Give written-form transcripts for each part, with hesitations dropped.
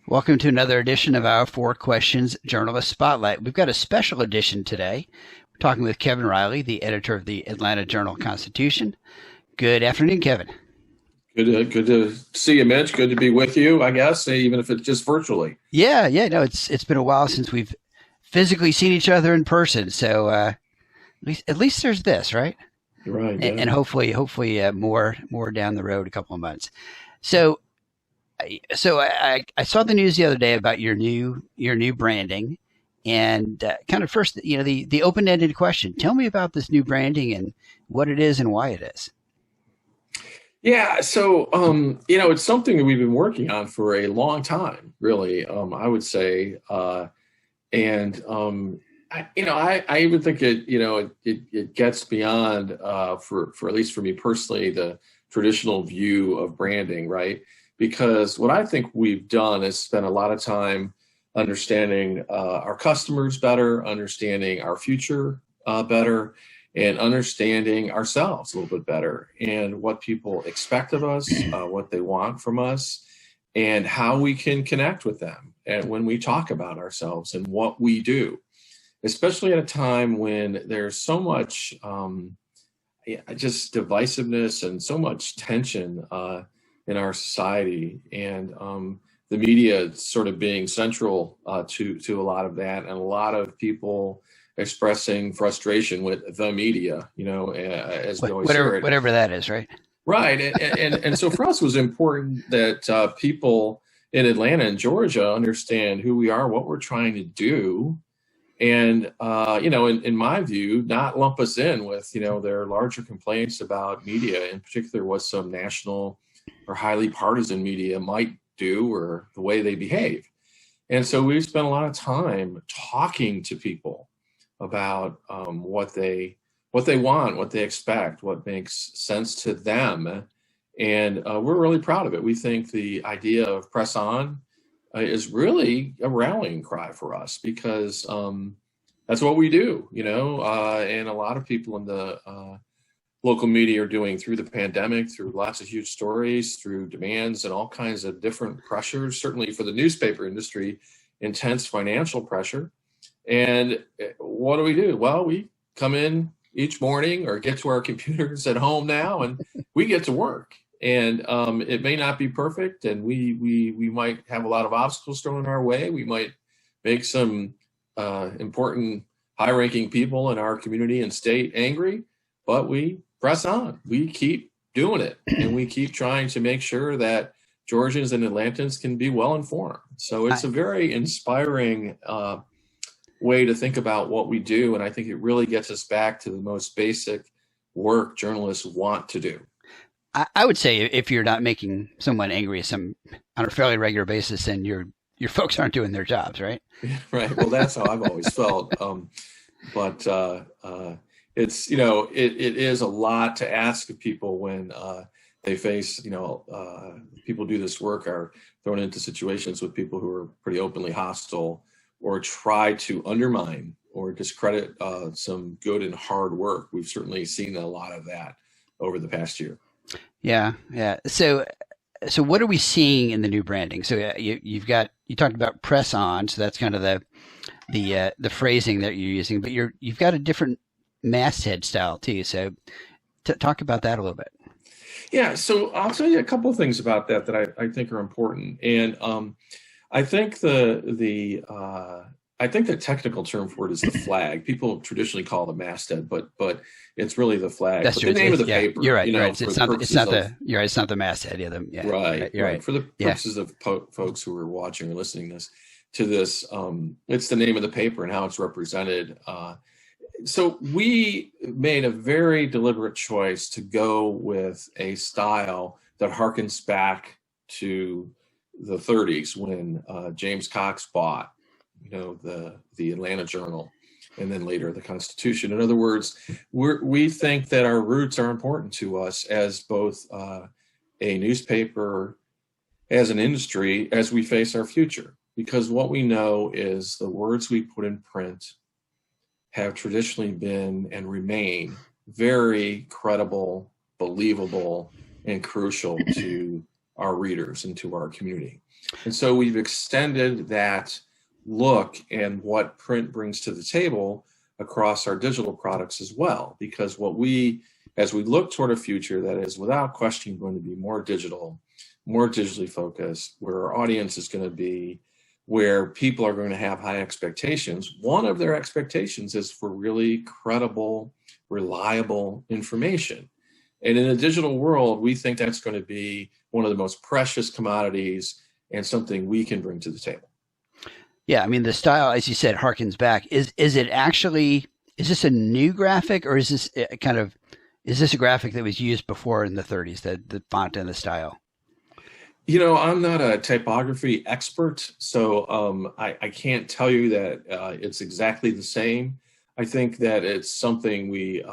Welcome to another edition of our Four Questions Journalist Spotlight. We've got a special edition today. We're talking with Kevin Riley, the editor of the Atlanta Journal-Constitution. Good afternoon, Kevin. Good to see you, Mitch. Good to be with you, I guess, even if it's just virtually. Yeah. No, it's been a while since we've physically seen each other in person. So at least there's this, right? Right. And, Yeah. and hopefully more down the road, a couple of months. So I saw the news the other day about your new branding, and kind of first, the open-ended question. Tell me about this new branding and what it is and why it is. Yeah. So, it's something that we've been working on for a long time, really. I would say, and I even think it gets beyond for at least for me personally the traditional view of branding, right? Because what I think we've done is spend a lot of time understanding our customers better, understanding our future better, and understanding ourselves a little bit better, and what people expect of us, what they want from us, and how we can connect with them. And when we talk about ourselves and what we do, especially at a time when there's so much just divisiveness and so much tension in our society, and the media sort of being central to a lot of that, and a lot of people expressing frustration with the media, as we always hear it. Whatever that is, right? Right. And so for us, it was important that people in Atlanta and Georgia understand who we are, what we're trying to do, and in my view, not lump us in with their larger complaints about media, in particular what some national or highly partisan media might do or the way they behave. And so we've spent a lot of time talking to people about what they want, what they expect, what makes sense to them. And we're really proud of it. We think the idea of press on is really a rallying cry for us, because that's what we do, and a lot of people in the local media are doing through the pandemic, through lots of huge stories, through demands and all kinds of different pressures, certainly for the newspaper industry, intense financial pressure. And what do? Well, we come in each morning or get to our computers at home now, and we get to work. And it may not be perfect, and we might have a lot of obstacles thrown in our way. We might make some important high-ranking people in our community and state angry, but we press on. We keep doing it, and we keep trying to make sure that Georgians and Atlantans can be well informed. So it's a very inspiring way to think about what we do, and I think it really gets us back to the most basic work journalists want to do. I would say if you're not making someone angry on a fairly regular basis, then your folks aren't doing their jobs, right? Right. Well, that's how I've always felt. But it's it is a lot to ask of people when they face people do this work, are thrown into situations with people who are pretty openly hostile, or try to undermine or discredit some good and hard work. We've certainly seen a lot of that over the past year. Yeah. So what are we seeing in the new branding? So you talked about press on, so that's kind of the phrasing that you're using, but you've got a different masthead style too. So talk about that a little bit. Yeah. So I'll tell you a couple of things about that I think are important, and I think I think the technical term for it is the flag. People traditionally call it a masthead, but it's really the flag. That's but true. the name of the paper. You're right. You're right. You're right. It's not the masthead. Yeah. Right. You're right. For the purposes of folks who are watching or listening to this, it's the name of the paper and how it's represented. So we made a very deliberate choice to go with a style that harkens back to the 30s when James Cox bought, the Atlanta Journal, and then later the Constitution. In other words, we think that our roots are important to us as both a newspaper, as an industry, as we face our future. Because what we know is the words we put in print have traditionally been and remain very credible, believable, and crucial to our readers and to our community. And so we've extended that look and what print brings to the table across our digital products as well, because as we look toward a future that is without question going to be more digital, more digitally focused, where our audience is going to be, where people are going to have high expectations. One of their expectations is for really credible, reliable information. And in a digital world, we think that's going to be one of the most precious commodities and something we can bring to the table. Yeah, I mean, the style, as you said, harkens back. Is this a new graphic, or is this a graphic that was used before in the 30s, the font and the style? I'm not a typography expert, so I can't tell you that it's exactly the same. I think that it's something we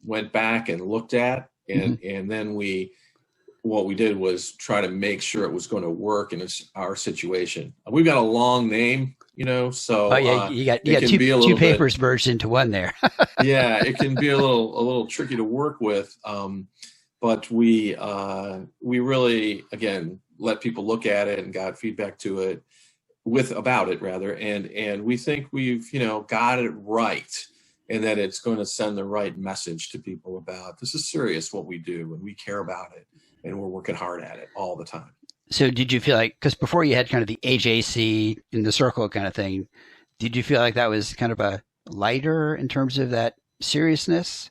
went back and looked at, and then what we did was try to make sure it was going to work in our situation. We've got a long name, so you got two papers merged into one there. Yeah, it can be a little tricky to work with, but we really, again, let people look at it and got feedback about it, and we think we've got it right, and that it's going to send the right message to people about this is serious what we do, and we care about it, and we're working hard at it all the time. So did you feel like, because before you had kind of the AJC in the circle kind of thing, did you feel like that was kind of a lighter in terms of that seriousness?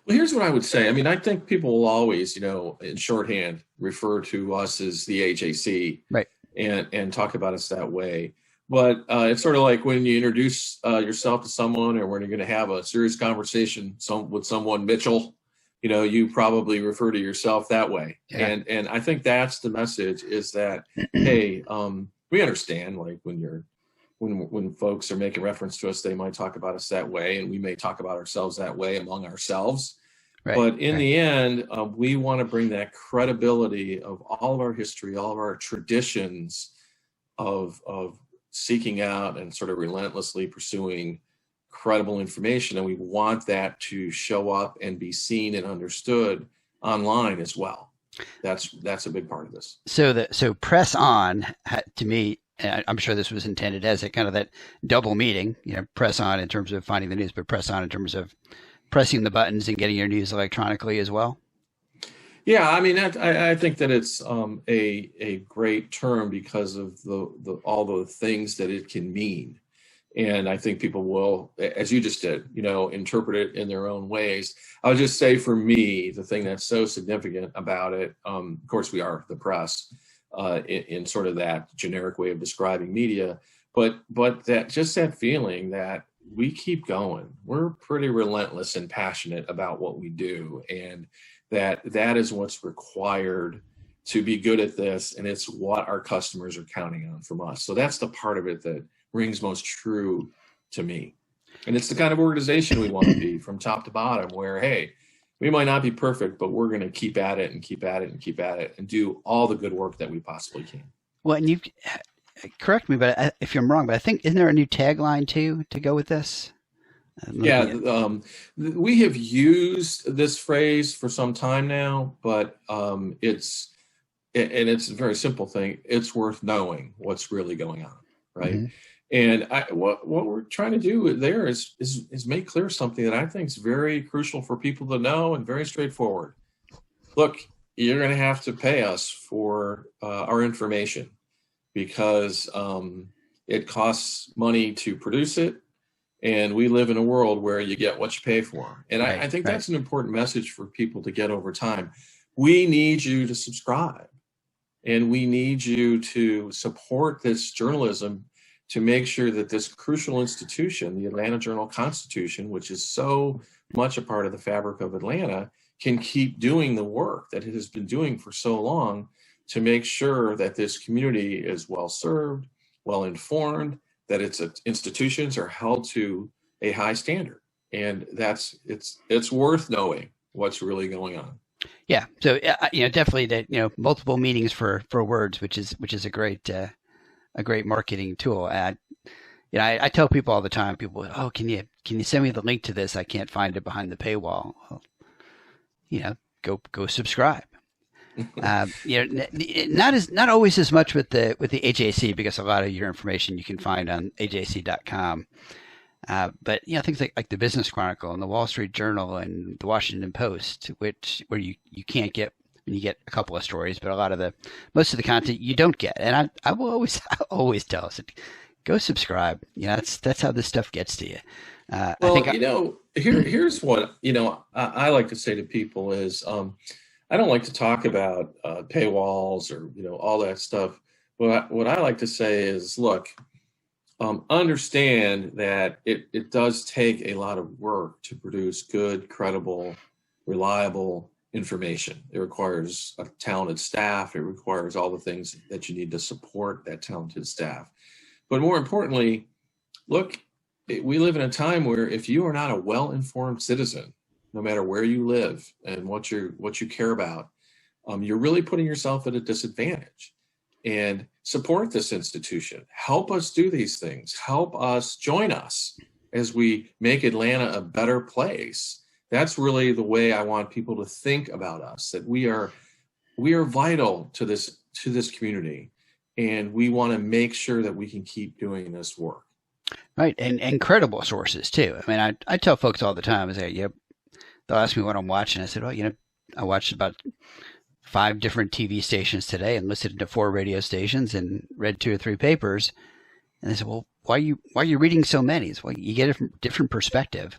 Well, here's what I would say. I mean, I think people will always, in shorthand, refer to us as the AJC, right, and talk about us that way. But it's sort of like when you introduce yourself to someone, or when you're going to have a serious conversation with someone, Mitchell, you probably refer to yourself that way. Yeah. And I think that's the message, is that, hey, we understand, like when folks are making reference to us, they might talk about us that way, and we may talk about ourselves that way among ourselves. Right, but in the end, we want to bring that credibility of all of our history, all of our traditions of seeking out and sort of relentlessly pursuing credible information. And we want that to show up and be seen and understood online as well. That's a big part of this. So press on, to me, I'm sure this was intended as a kind of that double meaning, press on in terms of finding the news, but press on in terms of pressing the buttons and getting your news electronically as well. Yeah, I mean, I think that it's a great term because of all the things that it can mean. And I think people will, as you just did, interpret it in their own ways. I'll just say, for me, the thing that's so significant about it, of course, we are the press, in sort of that generic way of describing media, but that feeling that we keep going. We're pretty relentless and passionate about what we do, and that is what's required to be good at this, and it's what our customers are counting on from us. So that's the part of it that rings most true to me. And it's the kind of organization we want to be from top to bottom, where, hey, we might not be perfect, but we're going to keep at it and keep at it and keep at it and do all the good work that we possibly can. Well, and you correct me, but if I'm wrong, but I think, isn't there a new tagline too to go with this? Yeah, we have used this phrase for some time now, but it's a very simple thing. It's worth knowing what's really going on, right? Mm-hmm. And what we're trying to do there is make clear something that I think is very crucial for people to know and very straightforward. Look, you're going to have to pay us for our information, because it costs money to produce it, and we live in a world where you get what you pay for. And I think that's an important message for people to get over time. We need you to subscribe, and we need you to support this journalism to make sure that this crucial institution, the Atlanta Journal-Constitution, which is so much a part of the fabric of Atlanta, can keep doing the work that it has been doing for so long to make sure that this community is well served, well informed, that its institutions are held to a high standard. And it's worth knowing what's really going on. Yeah. So definitely that multiple meanings for words, which is a great marketing tool. And I tell people all the time, can you send me the link to this? I can't find it behind the paywall. Well, go subscribe. Not always as much with the AJC, because a lot of your information you can find on ajc.com. But things like the Business Chronicle and the Wall Street Journal and the Washington Post, where you can't get, when you get a couple of stories, but most of the content you don't get. And I will always I always tell us, go subscribe. That's how this stuff gets to you. Well, here's what I like to say to people is, I don't like to talk about paywalls or all that stuff. What I like to say is, look, understand that it does take a lot of work to produce good, credible, reliable information. It requires a talented staff. It requires all the things that you need to support that talented staff. But more importantly, look, we live in a time where if you are not a well-informed citizen, no matter where you live and what you care about, you're really putting yourself at a disadvantage. And support this institution. Help us do these things. Help us, join us as we make Atlanta a better place. That's really the way I want people to think about us, that we are vital to this community, and we want to make sure that we can keep doing this work. Right, and credible sources too. I mean, I tell folks all the time, I say, they'll ask me what I'm watching. I said, well, I watched about 5 different TV stations today and listened to 4 radio stations and read 2 or 3 papers. And they said, well, why are you reading so many? It's, well, you get a different perspective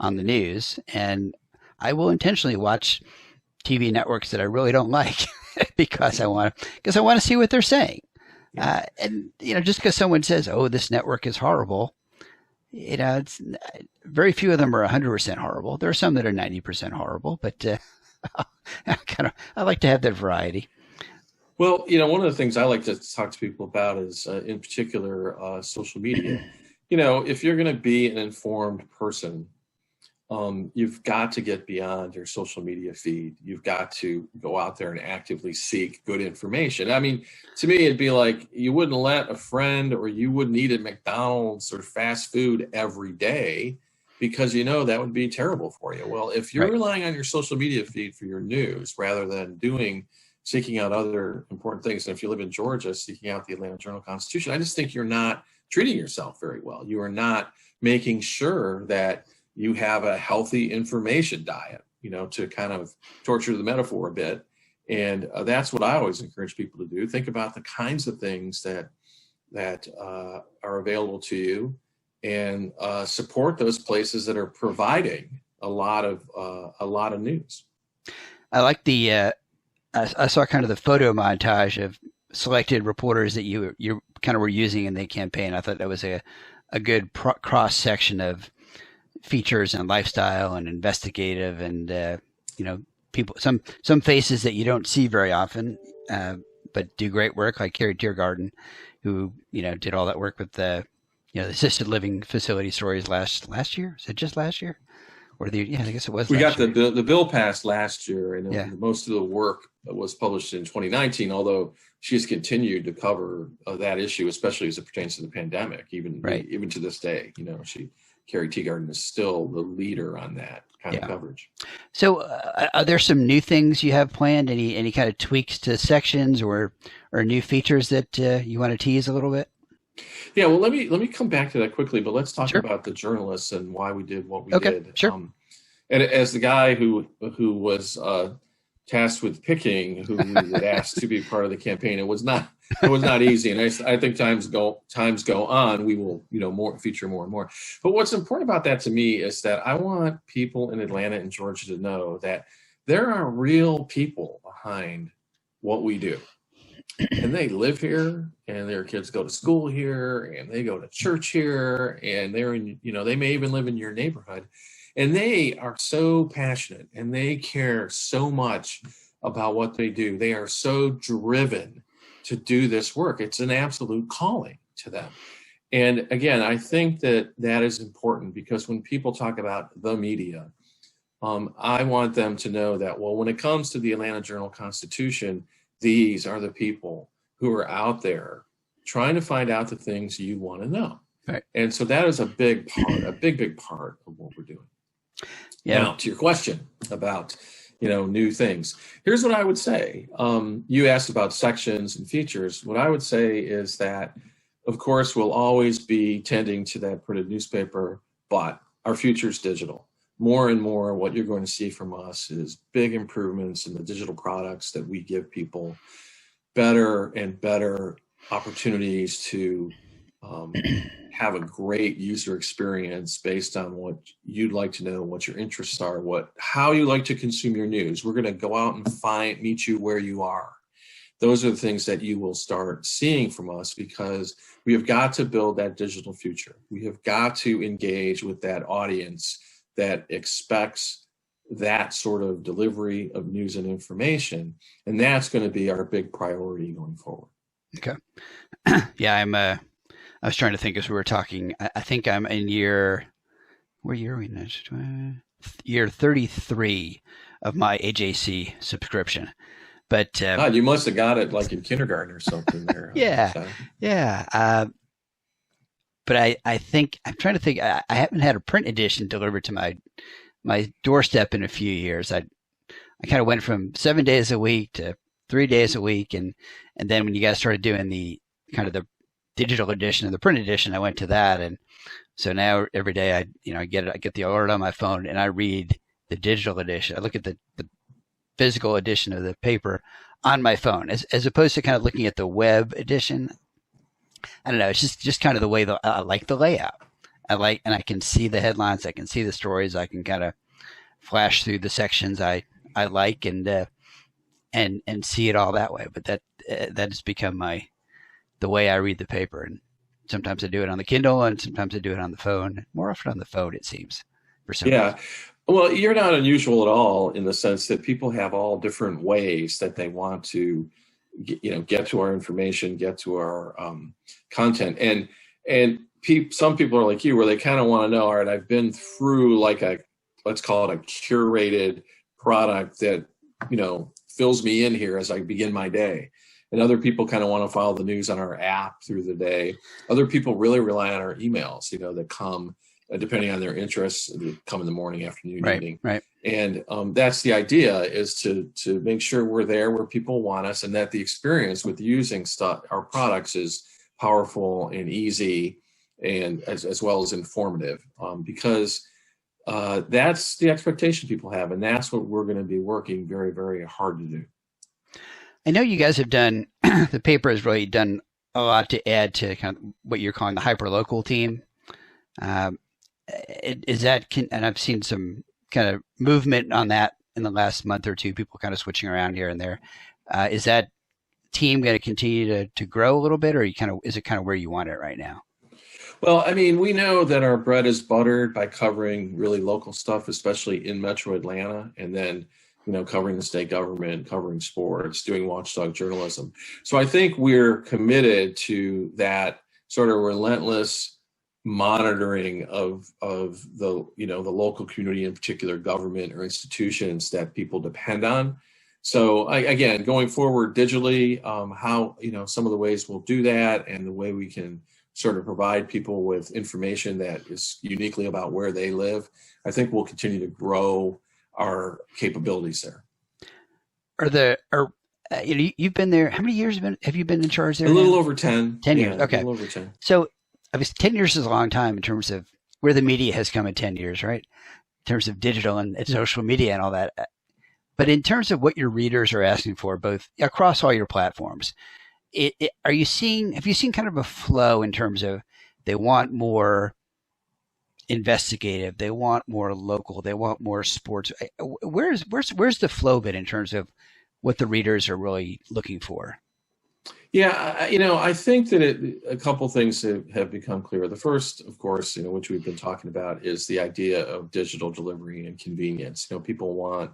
on the news, and I will intentionally watch TV networks that I really don't like because I want to see what they're saying. And just because someone says, "Oh, this network is horrible," it's very few of them are 100% horrible. There are some that are 90% horrible, but I like to have that variety. Well, one of the things I like to talk to people about is, in particular, social media. If you're going to be an informed person, you've got to get beyond your social media feed. You've got to go out there and actively seek good information. I mean, to me, it'd be like you wouldn't let a friend, or you wouldn't eat at McDonald's or fast food every day, because that would be terrible for you. Well, if you're relying on your social media feed for your news rather than seeking out other important things, and if you live in Georgia, seeking out the Atlanta Journal-Constitution, I just think you're not treating yourself very well. You are not making sure that you have a healthy information diet, to kind of torture the metaphor a bit. And that's what I always encourage people to do. Think about the kinds of things that are available to you, and support those places that are providing a lot of news. I like I saw kind of the photo montage of selected reporters that you kind of were using in the campaign. I thought that was a good cross section of features and lifestyle and investigative, and people, some faces that you don't see very often, but do great work, like Carrie Tiergarten, who did all that work with the assisted living facility stories last year. Is it just last year? Or I guess it was. We got the bill passed last year, and most of the work was published in 2019. Although she has continued to cover that issue, especially as it pertains to the pandemic, even to this day. Carrie Tiergarten is still the leader on that kind of coverage. So, are there some new things you have planned? Any kind of tweaks to sections or new features that you want to tease a little bit? Yeah, well, let me come back to that quickly, but let's talk about the journalists and why we did what we did. Sure. And as the guy who was tasked with picking who we would ask to be part of the campaign, it was not easy. And I think times go on, we will feature more and more. But what's important about that to me is that I want people in Atlanta and Georgia to know that there are real people behind what we do. And they live here, and their kids go to school here, and they go to church here, and they may even live in your neighborhood. And they are so passionate, and they care so much about what they do. They are so driven to do this work. It's an absolute calling to them. And again, I think that is important, because when people talk about the media, I want them to know that, well, when it comes to the Atlanta Journal-Constitution, these are the people who are out there trying to find out the things you want to know. Right. And so that is a big part of what we're doing. Yeah. Now, to your question about, new things. Here's what I would say. You asked about sections and features. What I would say is that, of course, we'll always be tending to that printed newspaper, but our future is digital. More and more, what you're going to see from us is big improvements in the digital products that we give people, better and better opportunities to have a great user experience based on what you'd like to know, what your interests are, how you like to consume your news. We're going to go out and meet you where you are. Those are the things that you will start seeing from us, because we have got to build that digital future. We have got to engage with that audience that expects that sort of delivery of news and information. And that's going to be our big priority going forward. Okay. Yeah, I was trying to think as we were talking. I think I'm in what year are we next? Year 33 of my AJC subscription. But you must have got it like in kindergarten or something there. Yeah. But I think I'm trying to think. I haven't had a print edition delivered to my doorstep in a few years. I kind of went from 7 days a week to 3 days a week, and then when you guys started doing the kind of the digital edition and the print edition, I went to that, and so now every day I get the alert on my phone and I read the digital edition. I look at the physical edition of the paper on my phone, as opposed to kind of looking at the web edition. I don't know. It's just kind of the way I like the layout. And I can see the headlines. I can see the stories. I can kind of flash through the sections I like and see it all that way. But that has become the way I read the paper. And sometimes I do it on the Kindle, and sometimes I do it on the phone. More often on the phone, it seems, for some reason. Well, you're not unusual at all, in the sense that people have all different ways that they want to get to our information, get to our content. And some people are like you, where they kind of want to know, all right, I've been through let's call it a curated product that, fills me in here as I begin my day. And other people kind of want to follow the news on our app through the day. Other people really rely on our emails, that come, depending on their interests, come in the morning, afternoon, evening. Right. And that's the idea, is to make sure we're there where people want us, and that the experience with using our products is powerful and easy, and as well as informative, because that's the expectation people have, and that's what we're going to be working very, very hard to do. I know you guys have done, the paper has really done a lot to add to kind of what you're calling the hyperlocal team. Is that, and I've seen some kind of movement on that in the last month or two, people kind of switching around here and there. Is that team going to continue to grow a little bit, or is it kind of where you want it right now? Well, I mean, we know that our bread is buttered by covering really local stuff, especially in Metro Atlanta, and then covering the state government, covering sports, doing watchdog journalism. So I think we're committed to that sort of relentless monitoring of the the local community, in particular government or institutions that people depend on. So again, going forward digitally, how some of the ways we'll do that, and the way we can sort of provide people with information that is uniquely about where they live, I think we'll continue to grow our capabilities there. You've been there, how many years have you been in charge there? A little over 10. 10 years, okay. A little over 10. So 10 years is a long time in terms of where the media has come in 10 years, right? In terms of digital and social media and all that. But in terms of what your readers are asking for, both across all your platforms, have you seen kind of a flow in terms of they want more investigative, they want more local, they want more sports? Where's the flow bit in terms of what the readers are really looking for? Yeah, I think that a couple things have become clear. The first, of course, which we've been talking about, is the idea of digital delivery and convenience. People want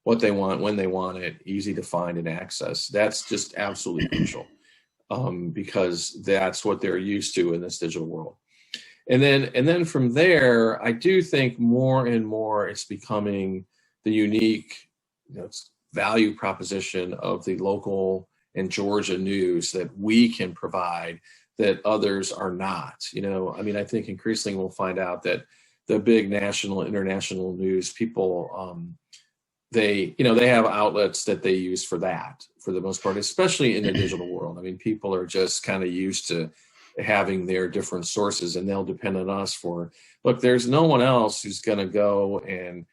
what they want, when they want it, easy to find and access. That's just absolutely crucial, because that's what they're used to in this digital world. And then from there, I do think more and more it's becoming the unique value proposition of the local and Georgia news that we can provide that others are not. I think increasingly we'll find out that the big national, international news, people they have outlets that they use for that for the most part, especially in the digital world. I mean, people are just kind of used to having their different sources, and they'll depend on us for, look, there's no one else who's going to go and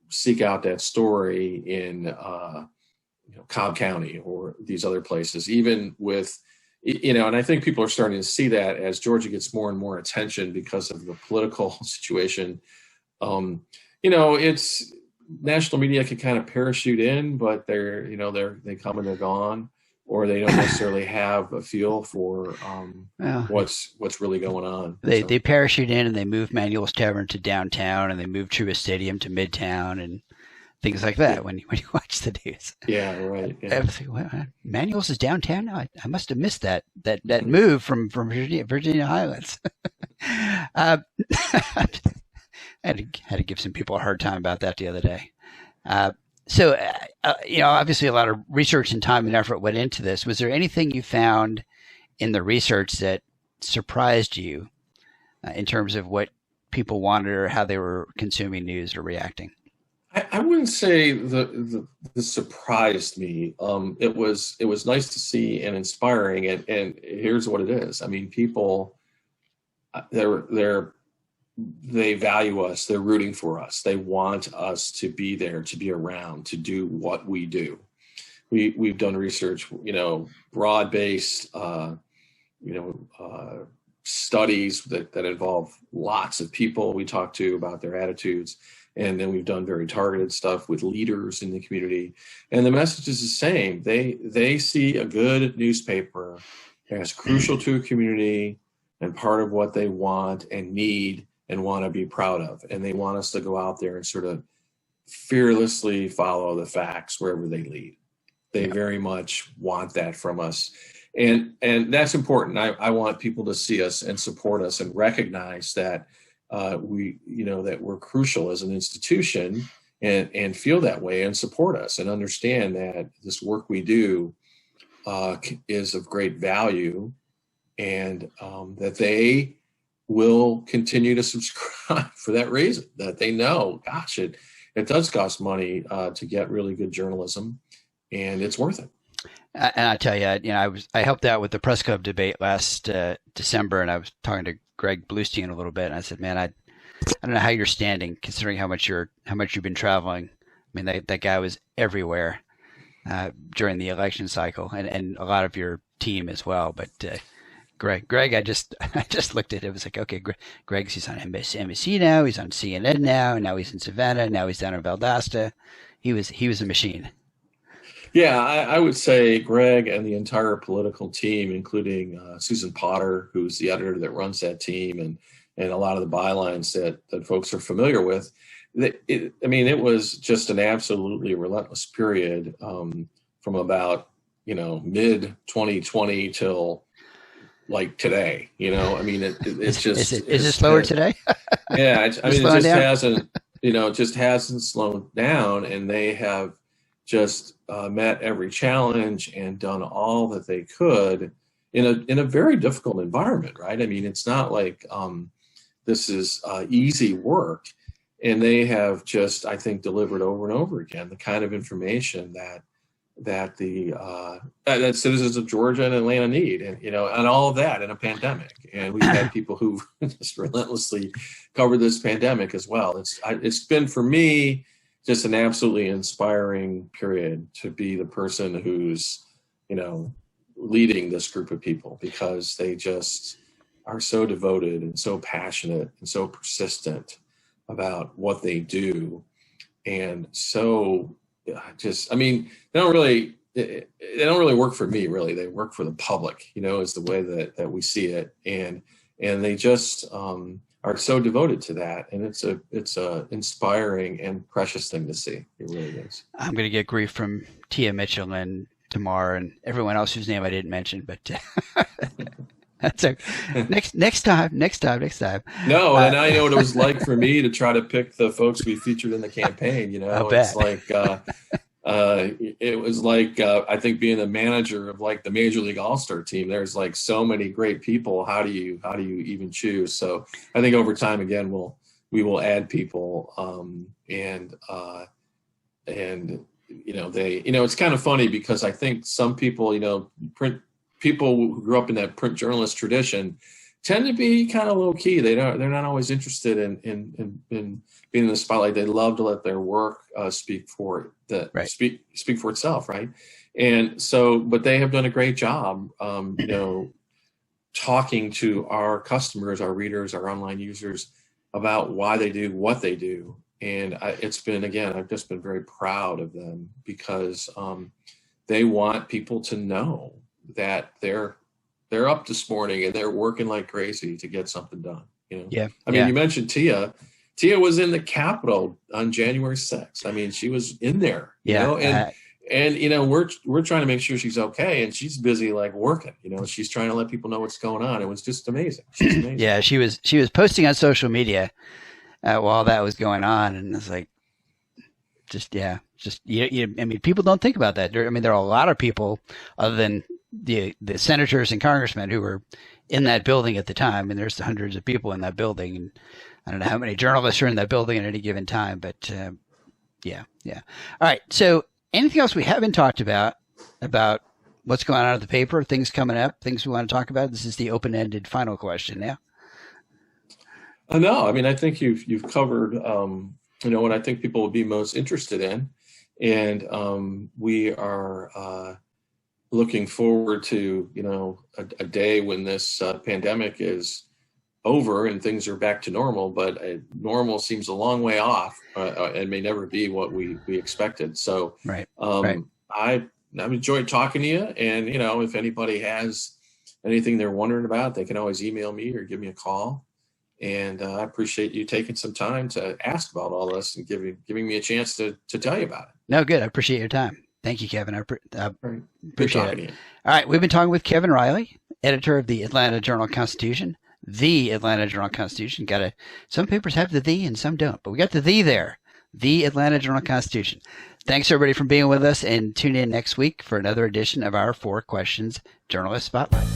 seek out that story in Cobb County or these other places, even with, and I think people are starting to see that as Georgia gets more and more attention because of the political situation. It's national media can kind of parachute in, but they come and they're gone, or they don't necessarily have a feel for what's really going on. They parachute in and they move Manuel's Tavern to downtown, and they move Truist Stadium to Midtown, and things like that. When you watch the news. Yeah, right. Yeah. I was like, well, Manuel's is downtown now. I must have missed that move from Virginia Highlands. I had to give some people a hard time about that the other day. Obviously a lot of research and time and effort went into this. Was there anything you found in the research that surprised you in terms of what people wanted or how they were consuming news or reacting? I wouldn't say the surprised me. It was nice to see and inspiring. And here's what it is. I mean, people, they value us. They're rooting for us. They want us to be there, to be around, to do what we do. We've done research, broad-based, studies that involve lots of people we talk to about their attitudes. And then we've done very targeted stuff with leaders in the community. And the message is the same. They see a good newspaper as crucial to a community and part of what they want and need and want to be proud of. And they want us to go out there and sort of fearlessly follow the facts wherever they lead. They very much want that from us. And that's important. I want people to see us and support us and recognize that that we're crucial as an institution and feel that way and support us and understand that this work we do is of great value, and that they will continue to subscribe for that reason, that they know, gosh, it does cost money to get really good journalism, and it's worth it. And I tell you, I helped out with the press club debate last December, and I was talking to Greg Bluestein a little bit, and I said, man, I don't know how you're standing considering how much you've been traveling. I mean, that guy was everywhere during the election cycle, and a lot of your team as well. But Greg, I just looked at it. It was like, okay, he's on NBC now. He's on CNN now. Now he's in Savannah. Now he's down in Valdosta. He was a machine. Yeah, I would say Greg and the entire political team, including Susan Potter, who's the editor that runs that team, and a lot of the bylines that folks are familiar with. It was just an absolutely relentless period from about mid 2020 till like today. It's just is it slower today? Yeah, it just hasn't slowed down, and they have just met every challenge and done all that they could in a very difficult environment, right? I mean, it's not like this is easy work, and they have just, I think, delivered over and over again the kind of information that citizens of Georgia and Atlanta need, and all of that in a pandemic. And we've had people who just relentlessly covered this pandemic as well. It's been, for me, just an absolutely inspiring period to be the person who's, leading this group of people, because they just are so devoted and so passionate and so persistent about what they do. And so they don't really work for me, really. They work for the public, is the way that we see it. And they just, are so devoted to that, and it's a inspiring and precious thing to see. It really is. I'm going to get grief from Tia Mitchell and Tamar and everyone else whose name I didn't mention, but that's okay. Next time. No, and I know what it was like for me to try to pick the folks we featured in the campaign. It's like it was like I think being a manager of like the Major League All-Star team. There's like so many great people. How do you even choose? So I think over time, again, we will add people, and it's kind of funny because I think some people, print people who grew up in that print journalist tradition tend to be kind of low key. They're not always interested in being in the spotlight. They love to let their work speak for itself, right? And so, but they have done a great job, talking to our customers, our readers, our online users about why they do what they do. And I've just been very proud of them because they want people to know that they're up this morning and they're working like crazy to get something done. Yeah. I mean, you mentioned Tia. Tia was in the Capitol on January 6th. I mean, she was in there. We're trying to make sure she's okay, and she's busy like working. She's trying to let people know what's going on. It was just amazing. She's amazing. Yeah, she was posting on social media while that was going on, and it's like, I mean, people don't think about that. There are a lot of people other than the senators and congressmen who were in that building at the time, and there's hundreds of people in that building, and I don't know how many journalists are in that building at any given time, but yeah. All right, so anything else we haven't talked about what's going on at the paper, things coming up, things we want to talk about? This is the open-ended final question. Yeah. No, I mean, I think you've covered, what I think people will be most interested in. And we are looking forward to, a day when this pandemic is over and things are back to normal, but normal seems a long way off and may never be what we expected. So right. I've enjoyed talking to you. And, if anybody has anything they're wondering about, they can always email me or give me a call. And I appreciate you taking some time to ask about all this and giving me a chance to tell you about it. No, good. I appreciate your time. Thank you, Kevin. I appreciate it. You. All right. We've been talking with Kevin Riley, editor of the Atlanta Journal-Constitution. The Atlanta Journal-Constitution. Some papers have the "the" and some don't, but we got the "the" there. The Atlanta Journal-Constitution. Thanks, everybody, for being with us, and tune in next week for another edition of our 4 Questions Journalist Spotlight.